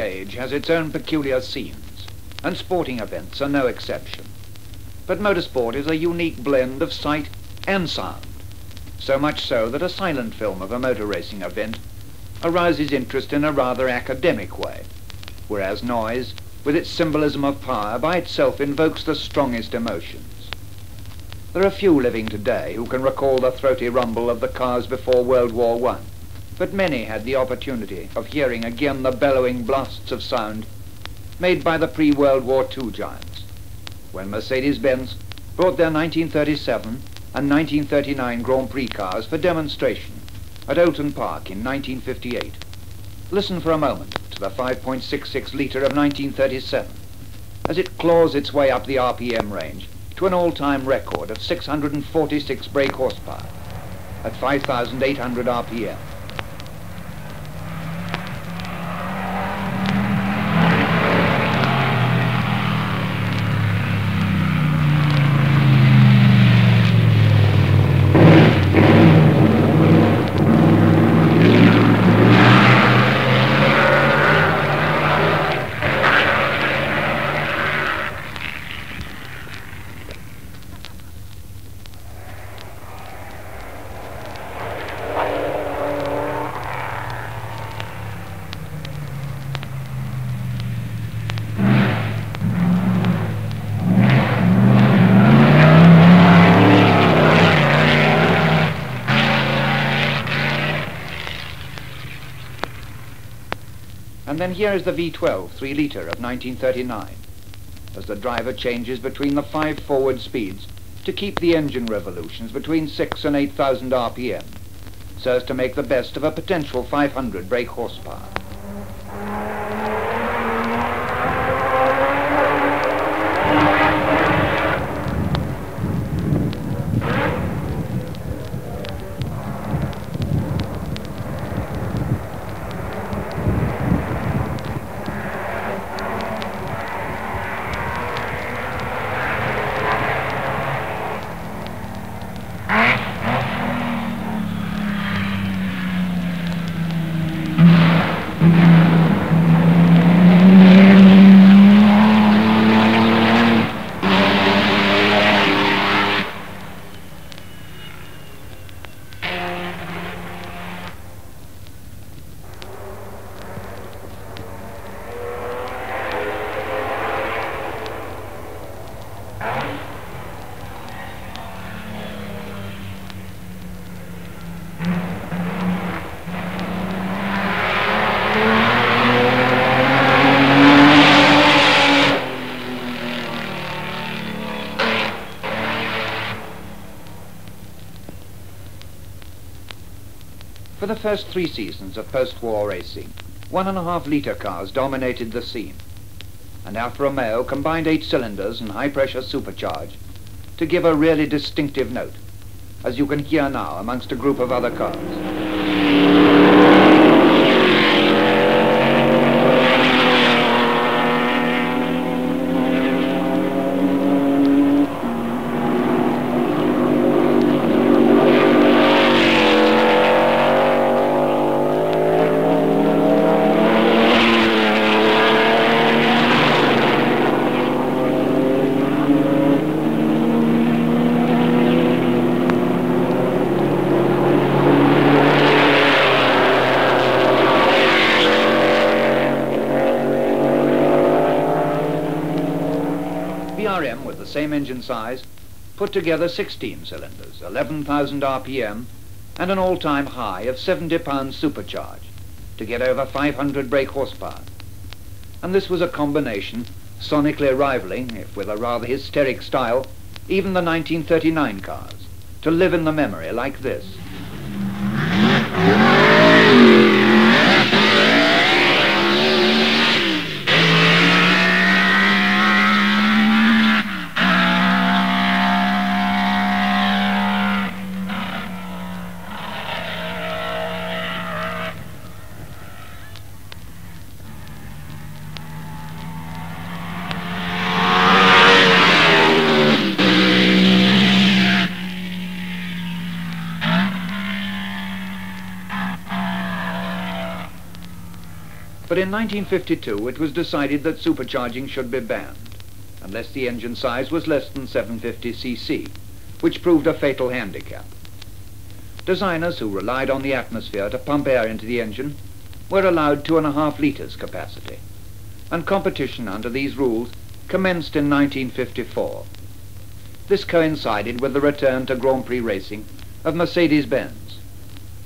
age has its own peculiar scenes, and sporting events are no exception. But motorsport is a unique blend of sight and sound, so much so that a silent film of a motor racing event arouses interest in a rather academic way, whereas noise, with its symbolism of power, by itself invokes the strongest emotions. There are few living today who can recall the throaty rumble of the cars before World War I, but many had the opportunity of hearing again the bellowing blasts of sound made by the pre-World War II giants, when Mercedes-Benz brought their 1937 and 1939 Grand Prix cars for demonstration at Oulton Park in 1958. Listen for a moment to the 5.66 litre of 1937 as it claws its way up the RPM range to an all-time record of 646 brake horsepower at 5,800 RPM. And then here is the V12 3 litre of 1939, as the driver changes between the 5 forward speeds to keep the engine revolutions between 6 and 8,000 RPM, so as to make the best of a potential 500 brake horsepower. For the first 3 seasons of post-war racing, 1.5 litre cars dominated the scene, and Alfa Romeo combined 8 cylinders and high-pressure supercharge to give a really distinctive note, as you can hear now amongst a group of other cars. b.r.m. with the same engine size put together 16 cylinders, 11,000 RPM and an all-time high of 70 pounds supercharge to get over 500 brake horsepower. And this was a combination sonically rivaling, if with a rather hysteric style, even the 1939 cars, to live in the memory like this. But in 1952 it was decided that supercharging should be banned, unless the engine size was less than 750cc, which proved a fatal handicap. Designers who relied on the atmosphere to pump air into the engine were allowed 2.5 litres capacity, and competition under these rules commenced in 1954. This coincided with the return to Grand Prix racing of Mercedes-Benz,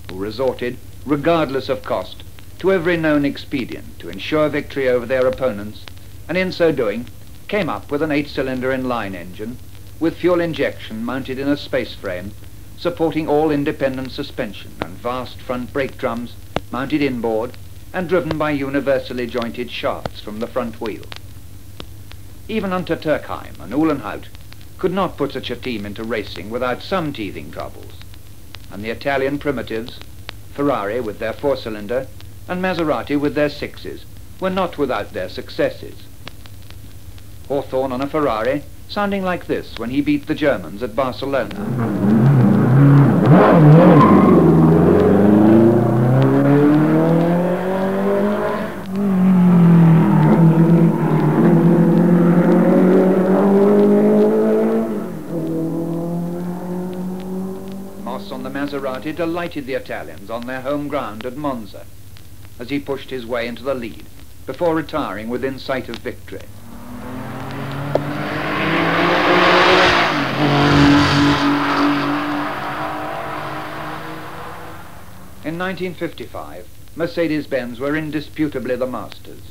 who resorted, regardless of cost, to every known expedient to ensure victory over their opponents, and in so doing came up with an 8-cylinder inline engine with fuel injection mounted in a space frame, supporting all independent suspension and vast front brake drums mounted inboard and driven by universally jointed shafts from the front wheel. Even Unter Turkheim and Uhlenhaut could not put such a team into racing without some teething troubles, and the Italian primitives, Ferrari with their 4-cylinder and Maserati with their 6s, were not without their successes. Hawthorne on a Ferrari sounding like this when he beat the Germans at Barcelona. On the Maserati delighted the Italians on their home ground at Monza as he pushed his way into the lead before retiring within sight of victory. In 1955, Mercedes-Benz were indisputably the masters,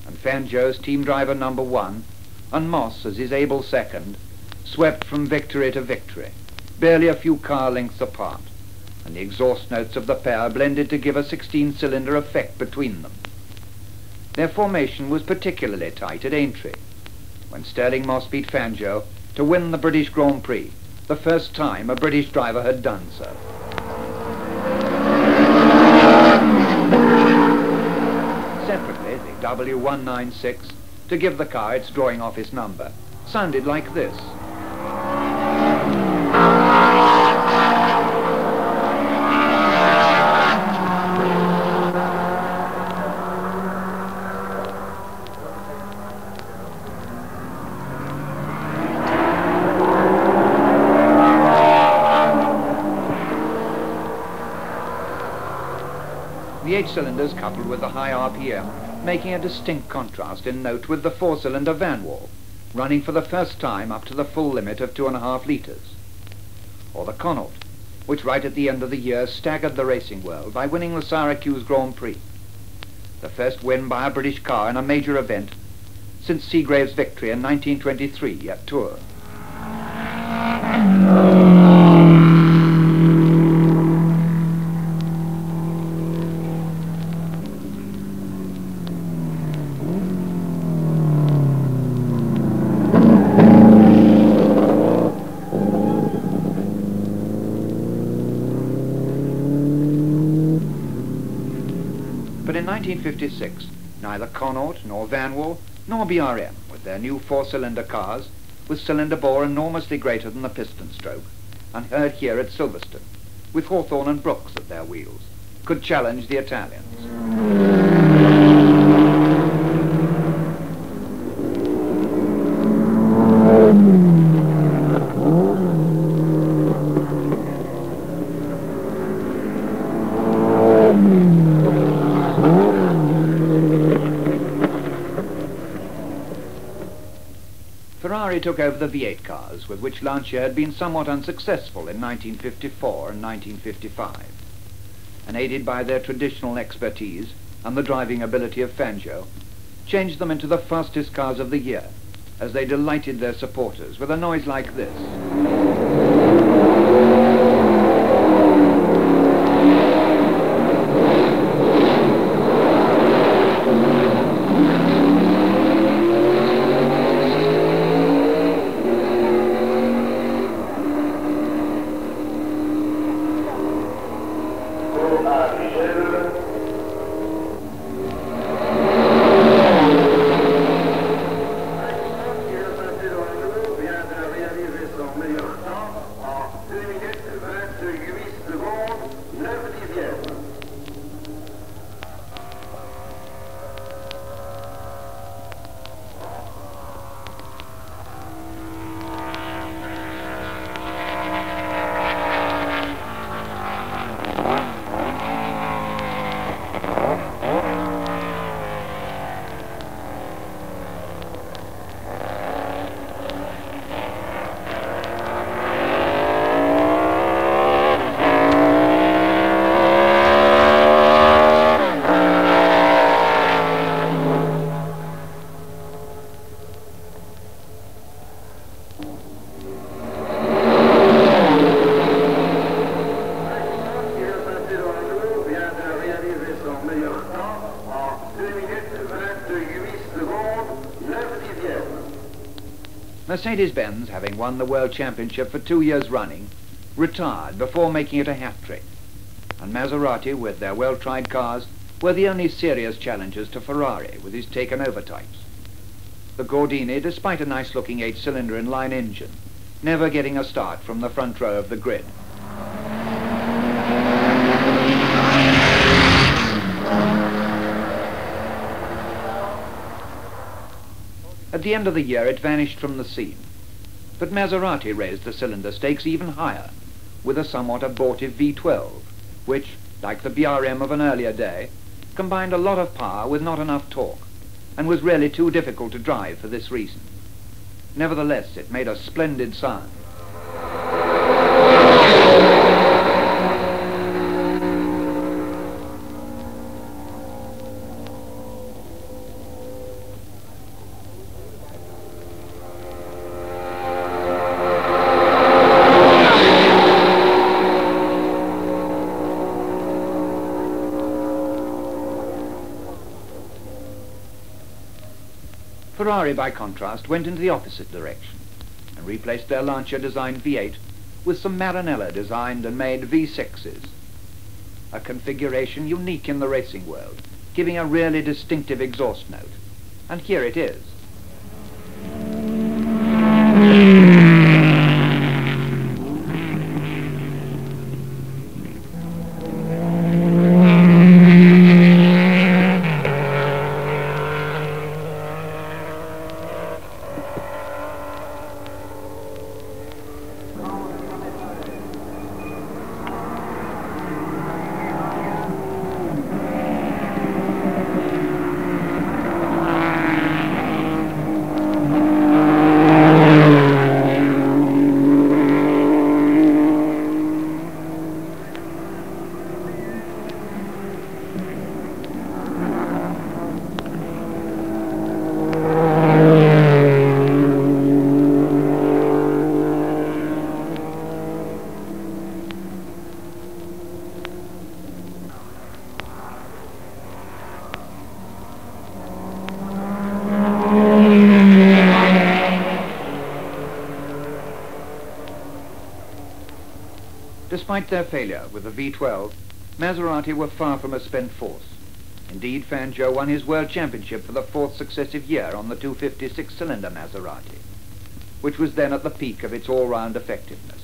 and Fangio's team driver number 1 and Moss as his able second swept from victory to victory, barely a few car lengths apart, and the exhaust notes of the pair blended to give a 16-cylinder effect between them. Their formation was particularly tight at Aintree, when Stirling Moss beat Fangio to win the British Grand Prix, the first time a British driver had done so. Separately, the W196, to give the car its drawing office number, sounded like this. The 8 cylinders coupled with the high RPM, making a distinct contrast in note with the 4-cylinder van wall, running for the first time up to the full limit of 2.5 litres. Or the Connaught, which right at the end of the year staggered the racing world by winning the Syracuse Grand Prix, the first win by a British car in a major event since Seagrave's victory in 1923 at Tours. But in 1956, neither Connaught nor Van Wall nor b.r.m, with their new 4-cylinder cars, with cylinder bore enormously greater than the piston stroke, and heard here at Silverstone, with Hawthorne and Brooks at their wheels, could challenge the Italians. Ferrari took over the V8 cars, with which Lancia had been somewhat unsuccessful in 1954 and 1955, and aided by their traditional expertise and the driving ability of Fangio, changed them into the fastest cars of the year, as they delighted their supporters with a noise like this. Mercedes-Benz, having won the World Championship for 2 years running, retired before making it a hat-trick, and Maserati, with their well-tried cars, were the only serious challengers to Ferrari with his taken-over types. The Gordini, despite a nice-looking 8-cylinder inline engine, never getting a start from the front row of the grid. At the end of the year it vanished from the scene, but Maserati raised the cylinder stakes even higher with a somewhat abortive V12, which, like the b.r.m of an earlier day, combined a lot of power with not enough torque, and was really too difficult to drive for this reason. Nevertheless, it made a splendid sound. Ferrari, by contrast, went into the opposite direction and replaced their Lancia-designed V8 with some Maranello-designed and made V6s, a configuration unique in the racing world, giving a really distinctive exhaust note. And here it is. Despite their failure with the V12, Maserati were far from a spent force. Indeed, Fangio won his World Championship for the 4th successive year on the 256-cylinder Maserati, which was then at the peak of its all-round effectiveness.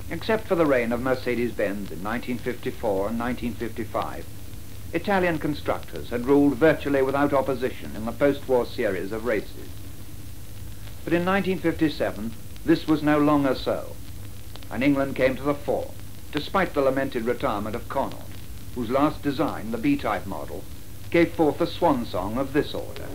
Except for the reign of Mercedes-Benz in 1954 and 1955, Italian constructors had ruled virtually without opposition in the post-war series of races. But in 1957, this was no longer so, and England came to the fore, despite the lamented retirement of Connaught, whose last design, the B-type model, gave forth a swan song of this order.